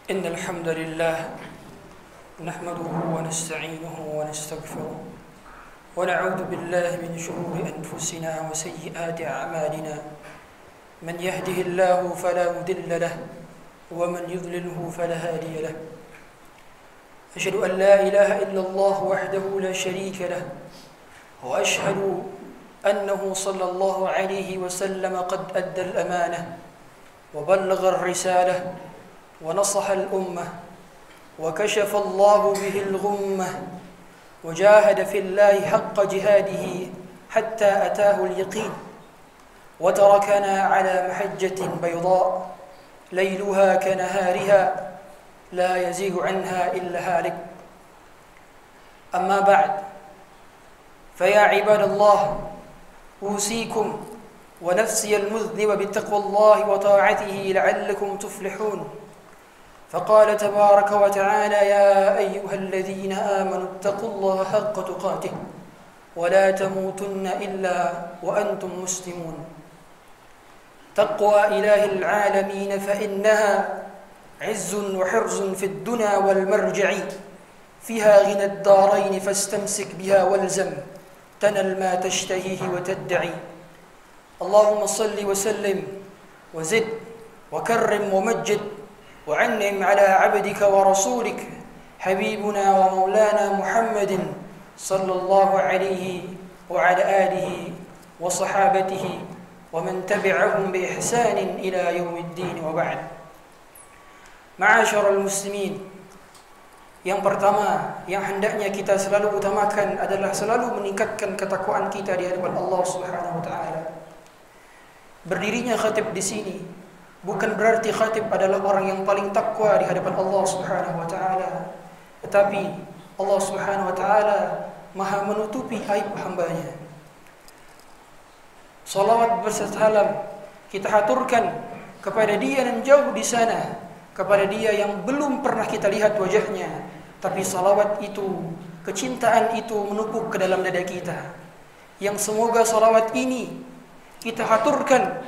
إن الحمد لله نحمده ونستعينه ونستغفره ونعوذ بالله من شرور أنفسنا وسيئات أعمالنا من يهده الله فلا مضل له ومن يضلله فلا هادي له أشهد أن لا إله إلا الله وحده لا شريك له وأشهد أنه صلى الله عليه وسلم قد أدى الأمانة وبلغ الرسالة ونصح الأمة وكشف الله به الغمة وجاهد في الله حق جهاده حتى أتاه اليقين وتركنا على محجة بيضاء ليلها كنهارها لا يزيغ عنها إلا هالك. أما بعد فيا عباد الله أوصيكم ونفسي المذنب بتقوى الله وطاعته لعلكم تفلحون. فقال تبارك وتعالى يا أيها الذين آمنوا اتقوا الله حق تقاته ولا تموتن إلا وأنتم مسلمون. تقوى إله العالمين فإنها عز وحرز في الدنا والمرجع فيها غنى الدارين فاستمسك بها والزم تنل ما تشتهيه وتدعي. اللهم صل وسلم وزد وكرم ومجد وعنم على عبدك ورسولك حبيبنا ومولانا محمد صلى الله عليه وعلى آله وصحابته ومن تبعهم بإحسان إلى يوم الدين وبعد. Ma'asyiral muslimin, yang pertama yang hendaknya kita selalu utamakan adalah selalu meningkatkan ketakwaan kita di hadapan Allah Subhanahu wa taala. Berdirinya khatib di sini bukan berarti khatib adalah orang yang paling takwa di hadapan Allah Subhanahu wa taala, tetapi Allah Subhanahu wa taala Maha menutupi aib hambanya. Salawat bersalam kita haturkan kepada Dia yang jauh di sana, kepada Dia yang belum pernah kita lihat wajahnya, tapi salawat itu, kecintaan itu menumpuk ke dalam dada kita. Yang semoga salawat ini kita haturkan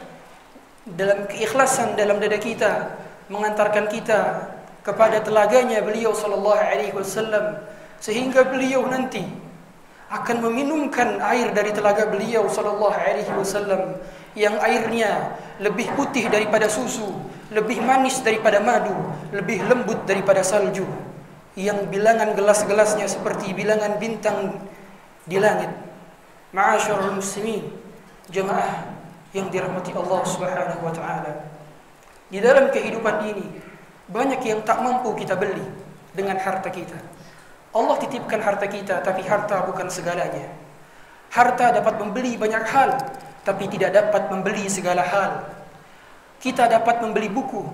dalam keikhlasan dalam dada kita, mengantarkan kita kepada telaganya beliau sallallahu alaihi wasallam, sehingga beliau nanti akan meminumkan air dari telaga beliau sallallahu alaihi wasallam yang airnya lebih putih daripada susu, lebih manis daripada madu, lebih lembut daripada salju, yang bilangan gelas-gelasnya seperti bilangan bintang di langit. Ma'asyiral muslimin, jemaah yang dirahmati Allah Subhanahu wa taala. Di dalam kehidupan ini banyak yang tak mampu kita beli dengan harta kita. Allah titipkan harta kita, tapi harta bukan segalanya. Harta dapat membeli banyak hal, tapi tidak dapat membeli segala hal. Kita dapat membeli buku,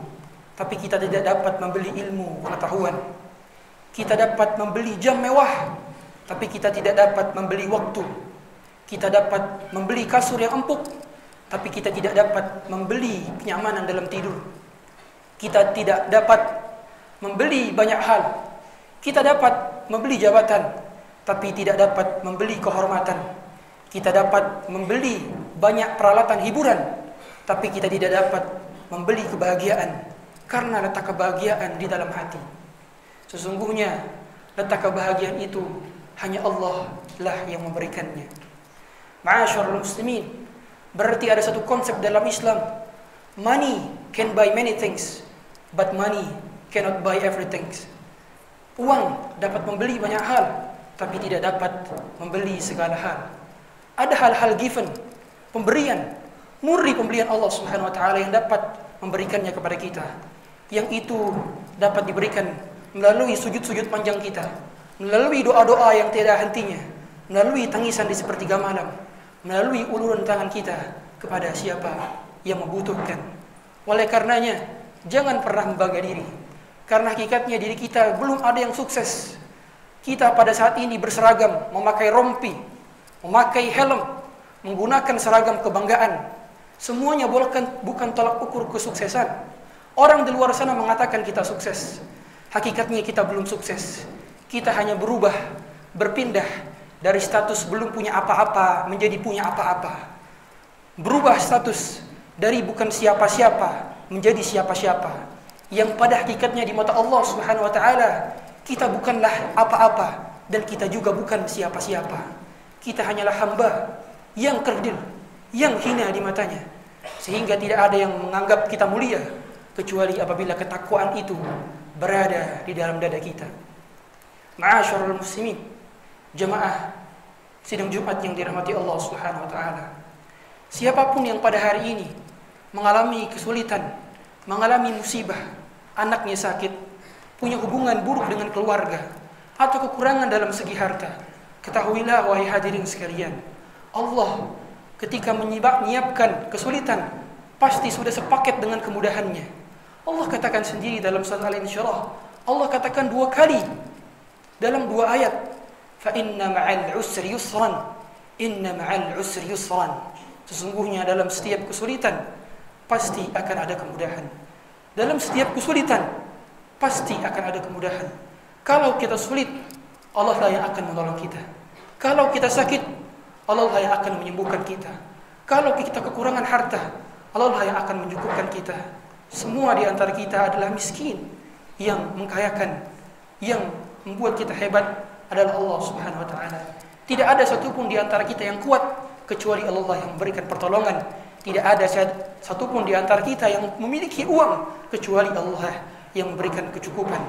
tapi kita tidak dapat membeli ilmu pengetahuan. Kita dapat membeli jam mewah, tapi kita tidak dapat membeli waktu. Kita dapat membeli kasur yang empuk, tapi kita tidak dapat membeli kenyamanan dalam tidur. Kita tidak dapat membeli banyak hal. Kita dapat membeli jabatan, tapi tidak dapat membeli kehormatan. Kita dapat membeli banyak peralatan hiburan, tapi kita tidak dapat membeli kebahagiaan, karena letak kebahagiaan di dalam hati. Sesungguhnya letak kebahagiaan itu hanya Allah lah yang memberikannya. Ma'asyiral muslimin, berarti ada satu konsep dalam Islam. Money can buy many things, but money cannot buy everything. Uang dapat membeli banyak hal, tapi tidak dapat membeli segala hal. Ada hal-hal given, pemberian, murni pemberian Allah Subhanahu wa taala yang dapat memberikannya kepada kita. Yang itu dapat diberikan melalui sujud-sujud panjang kita, melalui doa-doa yang tiada hentinya, melalui tangisan di sepertiga malam, melalui uluran tangan kita kepada siapa yang membutuhkan. Oleh karenanya, jangan pernah membangga diri, karena hakikatnya diri kita belum ada yang sukses. Kita pada saat ini berseragam, memakai rompi, memakai helm, menggunakan seragam kebanggaan. Semuanya bukan tolak ukur kesuksesan. Orang di luar sana mengatakan kita sukses, hakikatnya kita belum sukses. Kita hanya berubah, berpindah dari status belum punya apa-apa menjadi punya apa-apa. Berubah status dari bukan siapa-siapa menjadi siapa-siapa. yang pada hakikatnya di mata Allah Subhanahu wa taala kita bukanlah apa-apa dan kita juga bukan siapa-siapa. Kita hanyalah hamba yang kerdil, yang hina di matanya, sehingga tidak ada yang menganggap kita mulia kecuali apabila ketakwaan itu berada di dalam dada kita. Ma'asyiral muslimin, jamaah sidang Jumat yang dirahmati Allah Subhanahu wa taala. Siapapun yang pada hari ini mengalami kesulitan, mengalami musibah, anaknya sakit, punya hubungan buruk dengan keluarga, atau kekurangan dalam segi harta, ketahuilah wahai hadirin sekalian, Allah ketika menyiapkan kesulitan pasti sudah sepaket dengan kemudahannya. Allah katakan sendiri dalam surat Al-Insyirah, Allah katakan 2 kali dalam 2 ayat, fa inna ma'al usri yusran, inna ma'al usri yusran. Sesungguhnya dalam setiap kesulitan pasti akan ada kemudahan. Dalam setiap kesulitan pasti akan ada kemudahan. Kalau kita sulit, Allah lah yang akan menolong kita. Kalau kita sakit, Allah lah yang akan menyembuhkan kita. Kalau kita kekurangan harta, Allah lah yang akan mencukupkan kita. Semua di antara kita adalah miskin. Yang mengkayakan, yang membuat kita hebat adalah Allah Subhanahu wa taala. Tidak ada satupun di antara kita yang kuat kecuali Allah yang memberikan pertolongan. Tidak ada satupun di antara kita yang memiliki uang kecuali Allah yang memberikan kecukupan.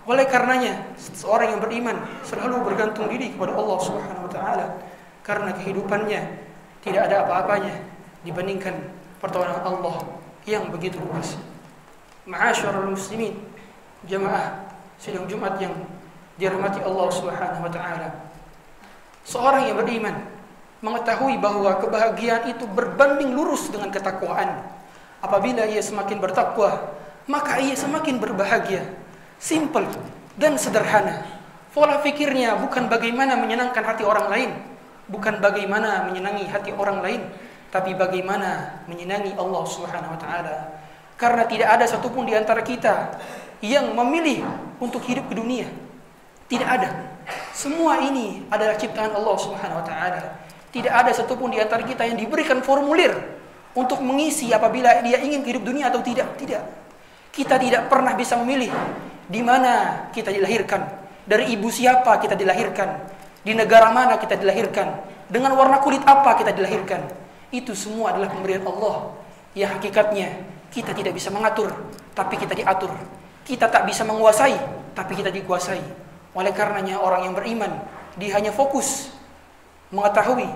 Oleh karenanya, seorang yang beriman selalu bergantung diri kepada Allah Subhanahu wa taala, karena kehidupannya tidak ada apa-apanya dibandingkan pertolongan Allah yang begitu luas. Ma'asyiral muslimin, jamaah sidang Jumat yang dirahmati Allah Subhanahu wa taala. Seorang yang beriman mengetahui bahwa kebahagiaan itu berbanding lurus dengan ketakwaan. Apabila ia semakin bertakwa, maka ia semakin berbahagia. Simple dan sederhana. Pola fikirnya bukan bagaimana menyenangkan hati orang lain, bukan bagaimana menyenangi hati orang lain, tapi bagaimana menyenangi Allah Subhanahu wa taala. Karena tidak ada satupun di antara kita yang memilih untuk hidup di dunia. Tidak ada. Semua ini adalah ciptaan Allah Subhanahu wa taala. Tidak ada satupun di antara kita yang diberikan formulir untuk mengisi apabila dia ingin hidup dunia atau tidak. Tidak. Kita tidak pernah bisa memilih di mana kita dilahirkan, dari ibu siapa kita dilahirkan, di negara mana kita dilahirkan, dengan warna kulit apa kita dilahirkan. Itu semua adalah pemberian Allah. Ya hakikatnya kita tidak bisa mengatur, tapi kita diatur. Kita tak bisa menguasai, tapi kita dikuasai. Oleh karenanya orang yang beriman, dia hanya fokus mengetahui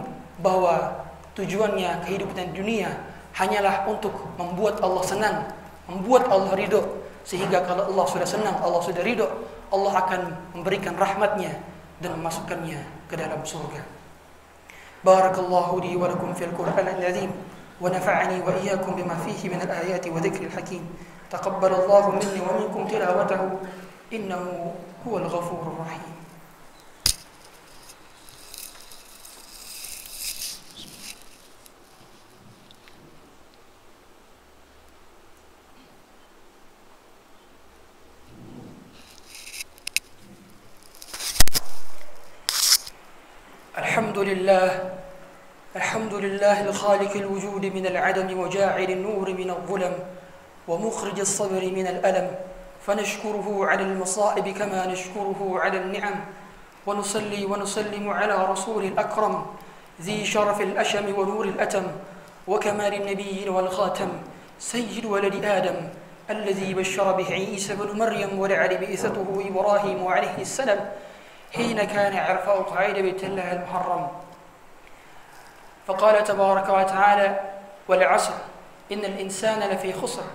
bahwa tujuannya kehidupan dunia hanyalah untuk membuat Allah senang, membuat Allah ridho, sehingga kalau Allah sudah senang, Allah sudah ridho, Allah akan memberikan rahmatnya dan memasukkannya ke dalam surga. Barakallahu li wa lakum fil Qur'anil azim wa nafa'ani wa iyyakum bima fihi min al-ayati wa dhikril hakim. Taqabbalallahu minni wa minkum tilawatahu innahu huwal ghafurur rahim. الحمد لله الخالق الوجود من العدم وجاعل النور من الظلم ومخرج الصبر من الألم فنشكره على المصائب كما نشكره على النعم ونصلي ونسلم على رسول الأكرم ذي شرف الأشم ونور الأتم وكمال النبيين والخاتم سيد ولد آدم الذي بشر به عيسى بن مريم ولعل بئسته إبراهيم عليه السلام حين كان عرفاء قعيد بيت الله المحرم. فقال تبارك وتعالى والعصر إن الإنسان لفي خسر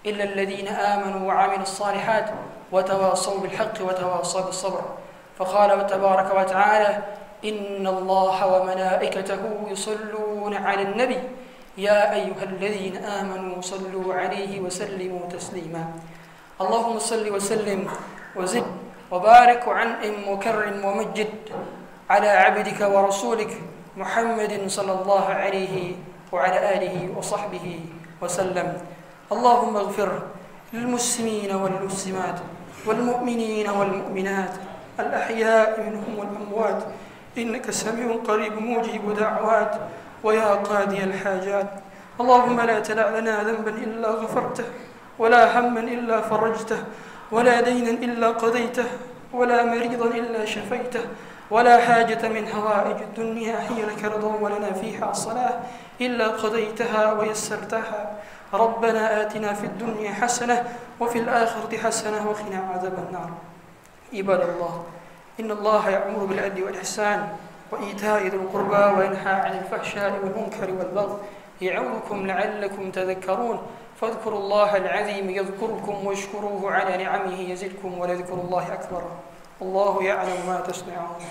إلا الذين آمنوا وعملوا الصالحات وتواصوا بالحق وتواصوا بالصبر. فقال تبارك وتعالى إن الله وملائكته يصلون على النبي يا أيها الذين آمنوا صلوا عليه وسلموا تسليما. اللهم صل وسلم وزد وبارك وعنئم وكرم ومجد على عبدك ورسولك محمد صلى الله عليه وعلى آله وصحبه وسلم. اللهم اغفر للمسلمين والمسلمات والمؤمنين والمؤمنات الأحياء منهم والأموات إنك سميع قريب مجيب دعوات ويا قاضي الحاجات. اللهم لا تدع لنا ذنبا إلا غفرته ولا هما إلا فرجته ولا دينا إلا قضيته ولا مريضا إلا شفيته ولا حاجة من هوائج الدنيا هي لك رضا ولنا فيها صلاة إلا قضيتها ويسرتها. ربنا آتنا في الدنيا حسنة وفي الآخرة حسنة وقنا عذاب النار. عباد الله، إن الله يأمر بالعدل والإحسان وإيتاء ذي القربى وينهى عن الفحشاء والمنكر والبغي يعظكم لعلكم تذكرون. فاذكروا الله العظيم يذكركم واشكروه على نعمه يزدكم ولذكر الله أكبر. الله يعلم ما تصنعون.